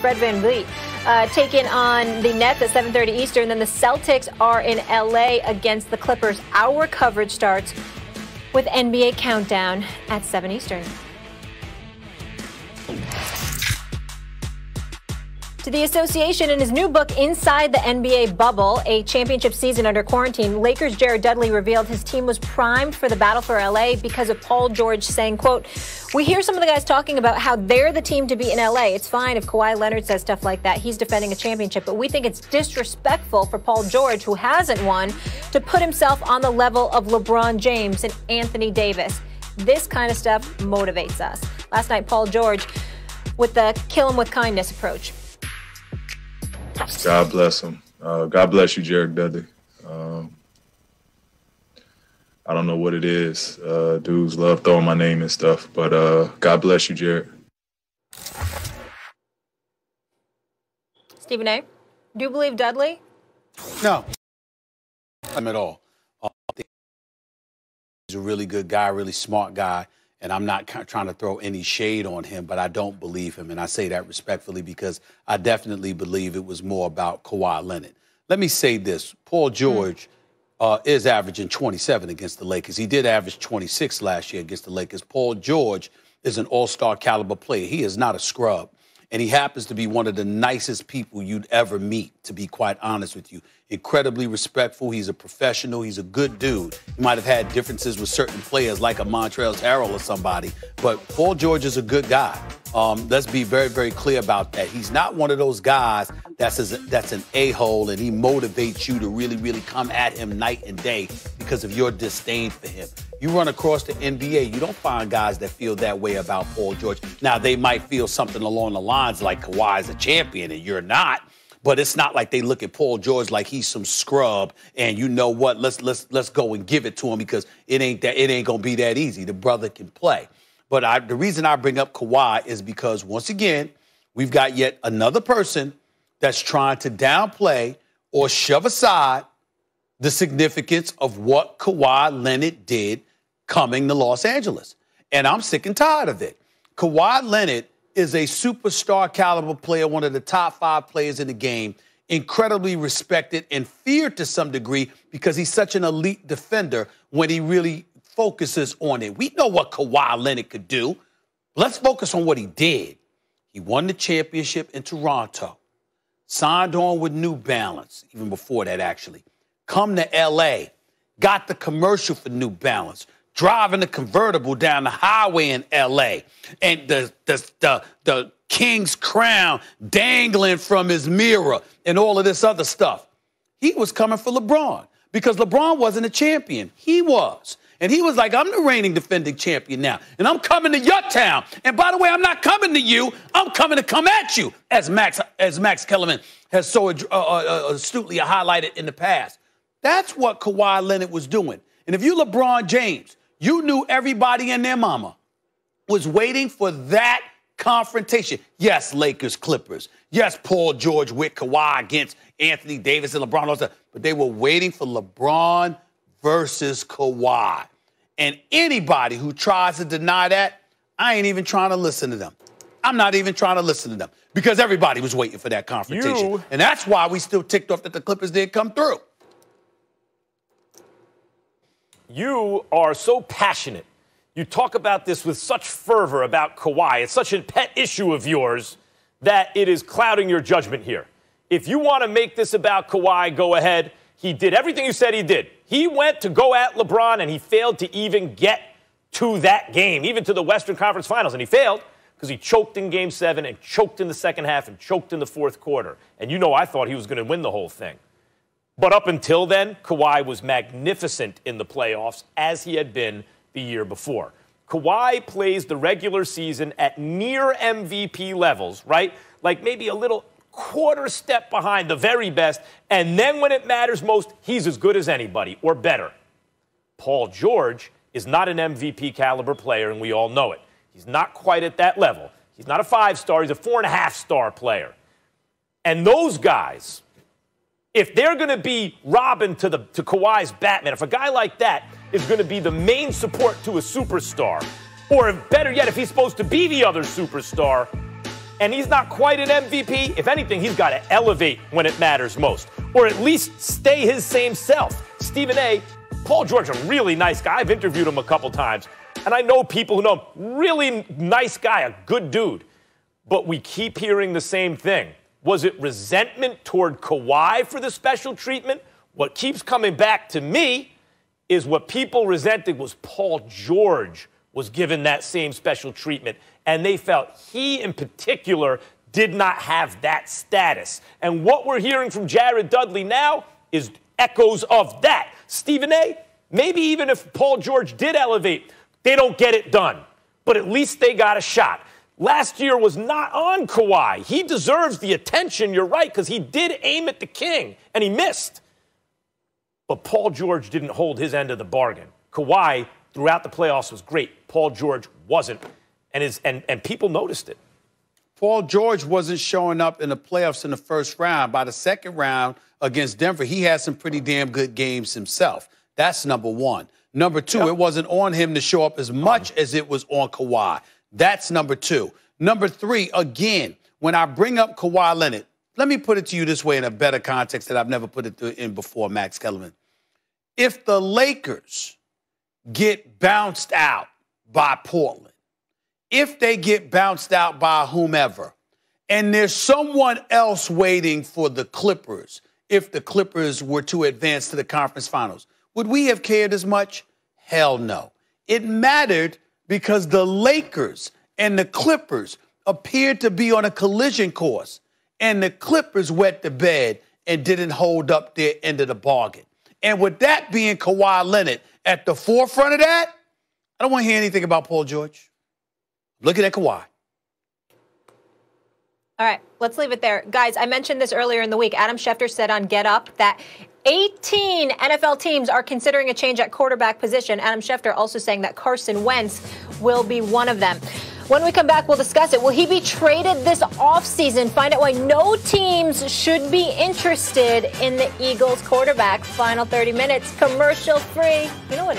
Fred VanVleet taking on the Nets at 7:30 Eastern. Then the Celtics are in LA against the Clippers. Our coverage starts with NBA Countdown at 7 Eastern. To the association, in his new book, Inside the NBA Bubble, a championship season under quarantine, Lakers' Jared Dudley revealed his team was primed for the battle for LA because of Paul George saying, quote, "We hear some of the guys talking about how they're the team to beat in LA. It's fine if Kawhi Leonard says stuff like that. He's defending a championship. But we think it's disrespectful for Paul George, who hasn't won, to put himself on the level of LeBron James and Anthony Davis. This kind of stuff motivates us." Last night, Paul George with the kill him with kindness approach. God bless him. God bless you, Jared Dudley. I don't know what it is. Dudes love throwing my name and stuff, but God bless you, Jared. Stephen A., do you believe Dudley? No. At all. He's a really good guy, really smart guy. And I'm not trying to throw any shade on him, but I don't believe him. And I say that respectfully because I definitely believe it was more about Kawhi Leonard. Let me say this. Paul George is averaging 27 against the Lakers. He did average 26 last year against the Lakers. Paul George is an all-star caliber player. He is not a scrub. And he happens to be one of the nicest people you'd ever meet, to be quite honest with you. Incredibly respectful. He's a professional. He's a good dude. He might have had differences with certain players like a Montrezl Harrell or somebody, but Paul George is a good guy. Let's be very, very clear about that. He's not one of those guys that's an a-hole and he motivates you to really, really come at him night and day because of your disdain for him. You run across the NBA, you don't find guys that feel that way about Paul George. Now, they might feel something along the lines like Kawhi's a champion and you're not. But it's not like they look at Paul George like he's some scrub and you know what, let's go and give it to him because it ain't gonna be that easy. The brother can play. But the reason I bring up Kawhi is because once again, we've got yet another person that's trying to downplay or shove aside the significance of what Kawhi Leonard did coming to Los Angeles. And I'm sick and tired of it. Kawhi Leonard is a superstar caliber player, one of the top 5 players in the game, incredibly respected and feared to some degree because he's such an elite defender when he really focuses on it. We know what Kawhi Leonard could do. Let's focus on what he did. He won the championship in Toronto, signed on with New Balance, even before that actually, come to L.A., got the commercial for New Balance, driving a convertible down the highway in L.A., and the king's crown dangling from his mirror and all of this other stuff. He was coming for LeBron because LeBron wasn't a champion. He was. And he was like, I'm the reigning defending champion now, and I'm coming to your town. And by the way, I'm not coming to you. I'm coming to come at you, as Max Kellerman has so astutely highlighted in the past. That's what Kawhi Leonard was doing. And if you LeBron James, you knew everybody and their mama was waiting for that confrontation. Yes, Lakers, Clippers. Yes, Paul George with Kawhi against Anthony Davis and LeBron. But they were waiting for LeBron versus Kawhi. And anybody who tries to deny that, I ain't even trying to listen to them. I'm not even trying to listen to them because everybody was waiting for that confrontation. And that's why we still ticked off that the Clippers didn't come through. You are so passionate. You talk about this with such fervor about Kawhi. It's such a pet issue of yours that it is clouding your judgment here. If you want to make this about Kawhi, go ahead. He did everything you said he did. He went to go at LeBron, and he failed to even get to that game, even to the Western Conference Finals. And he failed because he choked in Game 7 and choked in the second half and choked in the fourth quarter. And you know I thought he was going to win the whole thing. But up until then, Kawhi was magnificent in the playoffs, as he had been the year before. Kawhi plays the regular season at near MVP levels, right? Like maybe a little quarter step behind the very best, and then when it matters most, he's as good as anybody, or better. Paul George is not an MVP caliber player, and we all know it. He's not quite at that level. He's not a 5-star, he's a 4.5-star player. And those guys, if they're going to be Robin to Kawhi's Batman, if a guy like that is going to be the main support to a superstar, or better yet, if he's supposed to be the other superstar, and he's not quite an MVP, if anything, he's got to elevate when it matters most, or at least stay his same self. Stephen A., Paul George, a really nice guy. I've interviewed him a couple times, and I know people who know him. Really nice guy, a good dude. But we keep hearing the same thing. Was it resentment toward Kawhi for the special treatment? What keeps coming back to me is what people resented was Paul George was given that same special treatment. And they felt he, in particular, did not have that status. And what we're hearing from Jared Dudley now is echoes of that. Stephen A., maybe even if Paul George did elevate, they don't get it done. But at least they got a shot. Last year was not on Kawhi. He deserves the attention, you're right, because he did aim at the king, and he missed. But Paul George didn't hold his end of the bargain. Kawhi, throughout the playoffs, was great. Paul George wasn't, and people noticed it. Paul George wasn't showing up in the playoffs in the first round. By the second round against Denver, he had some pretty damn good games himself. That's number one. Number two, It wasn't on him to show up as much as it was on Kawhi. That's number two. Number three, again, when I bring up Kawhi Leonard, let me put it to you this way in a better context that I've never put it in before, Max Kellerman. If the Lakers get bounced out by Portland, if they get bounced out by whomever, and there's someone else waiting for the Clippers, if the Clippers were to advance to the conference finals, would we have cared as much? Hell no. It mattered because the Lakers and the Clippers appeared to be on a collision course, and the Clippers wet the bed and didn't hold up their end of the bargain. And with that being Kawhi Leonard at the forefront of that, I don't want to hear anything about Paul George. Looking at Kawhi. All right, let's leave it there. Guys, I mentioned this earlier in the week. Adam Schefter said on Get Up that 18 NFL teams are considering a change at quarterback position. Adam Schefter also saying that Carson Wentz will be one of them. When we come back, we'll discuss it. Will he be traded this offseason? Find out why no teams should be interested in the Eagles quarterback. Final 30 minutes, commercial free. You know what?